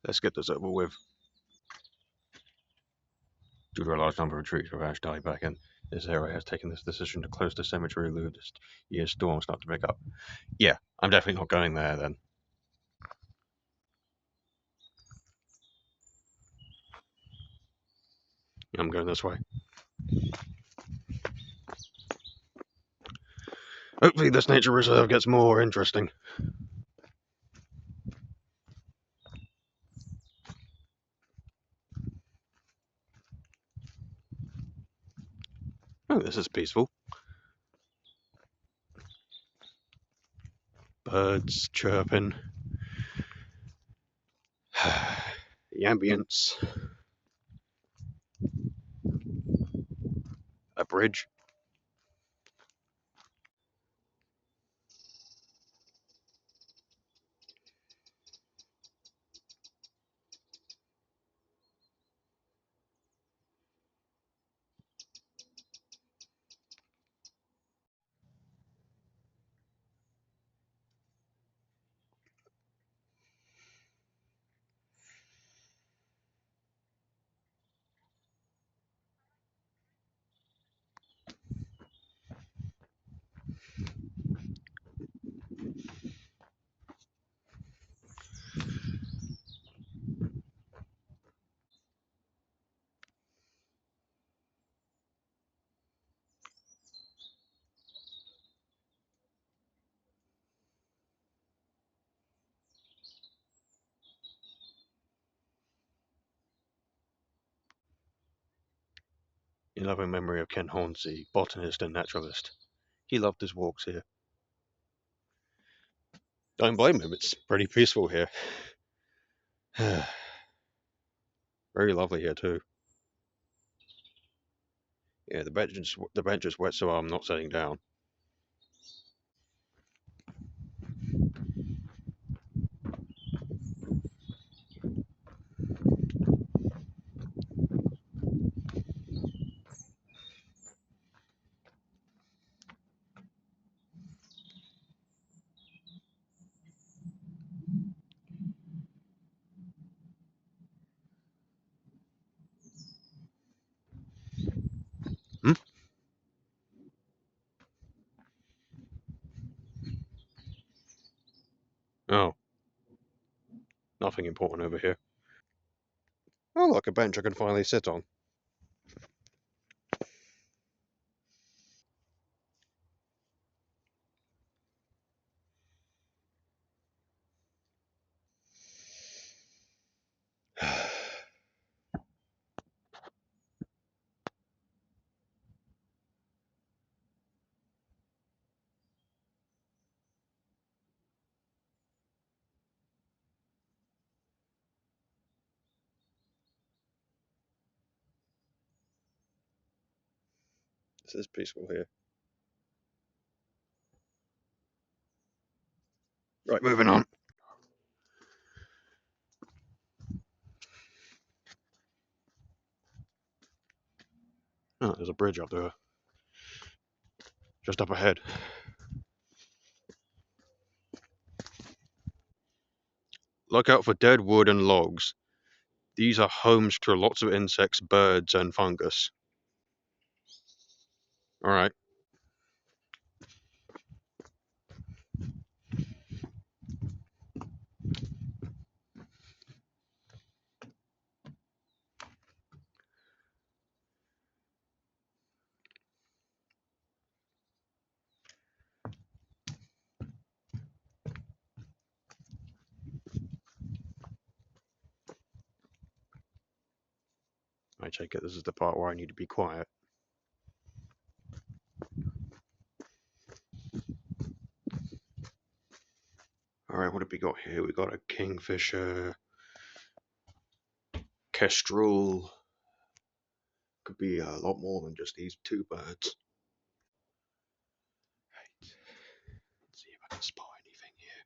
Let's get this over with. Due to a large number of trees with ash dying back in, this area has taken this decision to close the cemetery this year's storms start to pick up. Yeah, I'm definitely not going there then. I'm going this way. Hopefully this nature reserve gets more interesting. Oh, this is peaceful. Birds chirping. The ambience. A bridge. 'In loving memory of Ken Hornsey, botanist and naturalist. He loved his walks here. Don't blame him, it's pretty peaceful here. Very lovely here too. Yeah, the bench is wet, so I'm not sitting down. Hmm? Oh, nothing important over here. Oh, look, a bench I can finally sit on. This is peaceful here. Right, moving on. Oh, there's a bridge up there. Just up ahead. Look out for dead wood and logs. These are homes to lots of insects, birds, and fungus. Alright. I take it this is the part where I need to be quiet. Alright, what have we got here? We got a kingfisher, kestrel. Could be a lot more than just these two birds. Right. Let's see if I can spot anything here.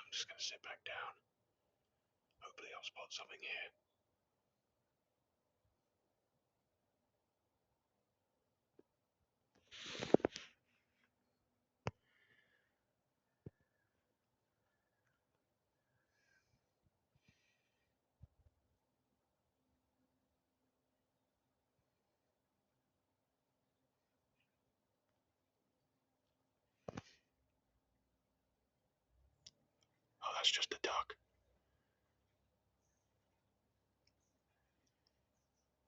I'm just going to sit back down. Hopefully I'll spot something here. Oh, that's just a duck.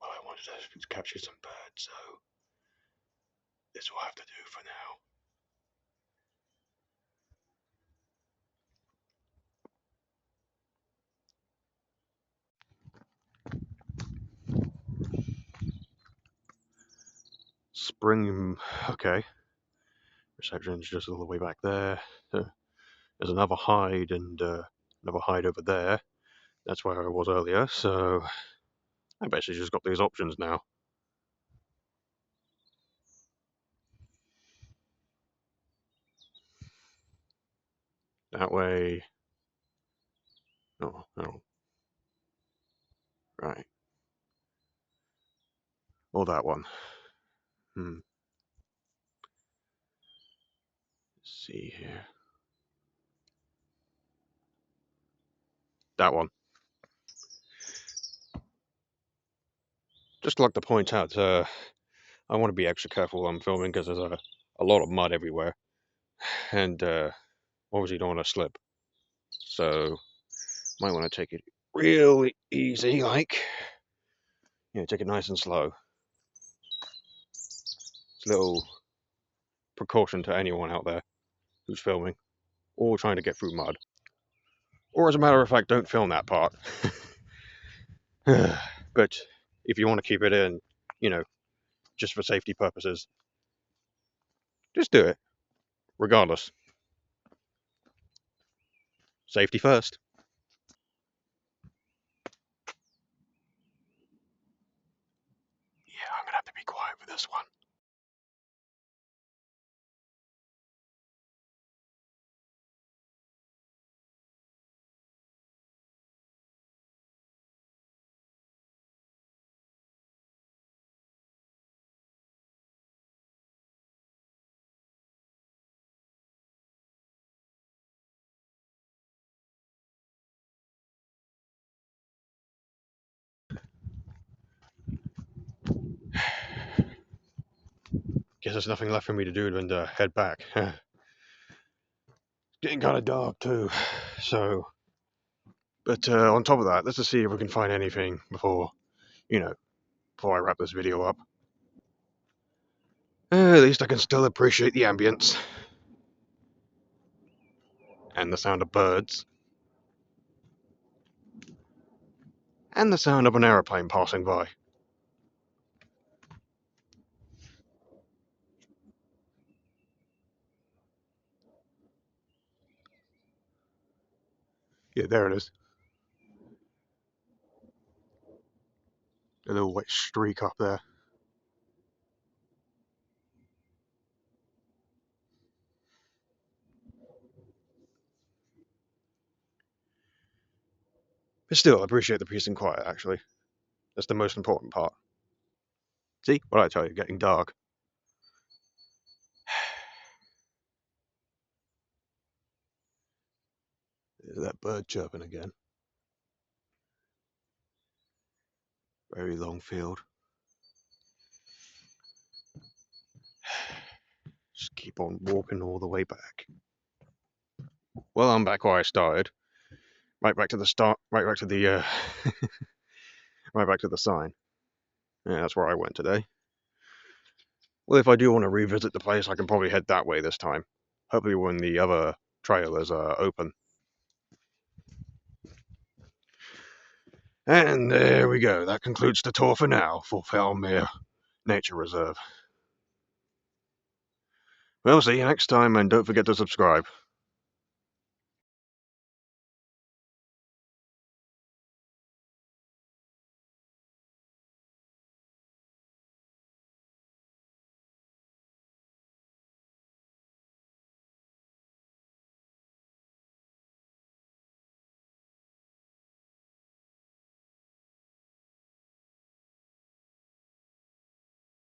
Well, I wanted to capture some birds, so this will have to do for now. Spring, okay. Reception's just all the way back there. There's another hide and another hide over there. That's where I was earlier, so I basically just got these options now. That way. Oh, oh. Right. Or that one. Let's see here. That one. Just like to point out, I want to be extra careful while I'm filming because there's a lot of mud everywhere. And obviously don't want to slip. So, might want to take it really easy, like, take it nice and slow. It's a little precaution to anyone out there who's filming or trying to get through mud. Or as a matter of fact, don't film that part. But if you want to keep it in, just for safety purposes, just do it, regardless. Safety first. Yeah, I'm gonna have to be quiet with this one. Guess there's nothing left for me to do than to head back. Getting kind of dark too, so. But on top of that, let's just see if we can find anything before I wrap this video up. At least I can still appreciate the ambience and the sound of birds and the sound of an aeroplane passing by. Yeah, there it is. A little white streak up there. But still, I appreciate the peace and quiet, actually. That's the most important part. See? What I tell you, getting dark. There's that bird chirping again. Very long field. Just keep on walking all the way back. Well, I'm back where I started. Right back to the start. Right back to the right back to the sign. Yeah, that's where I went today. Well, if I do want to revisit the place, I can probably head that way this time. Hopefully when the other trail is open. And there we go. That concludes the tour for now for Fowlmere Nature Reserve. Well, see you next time, and don't forget to subscribe.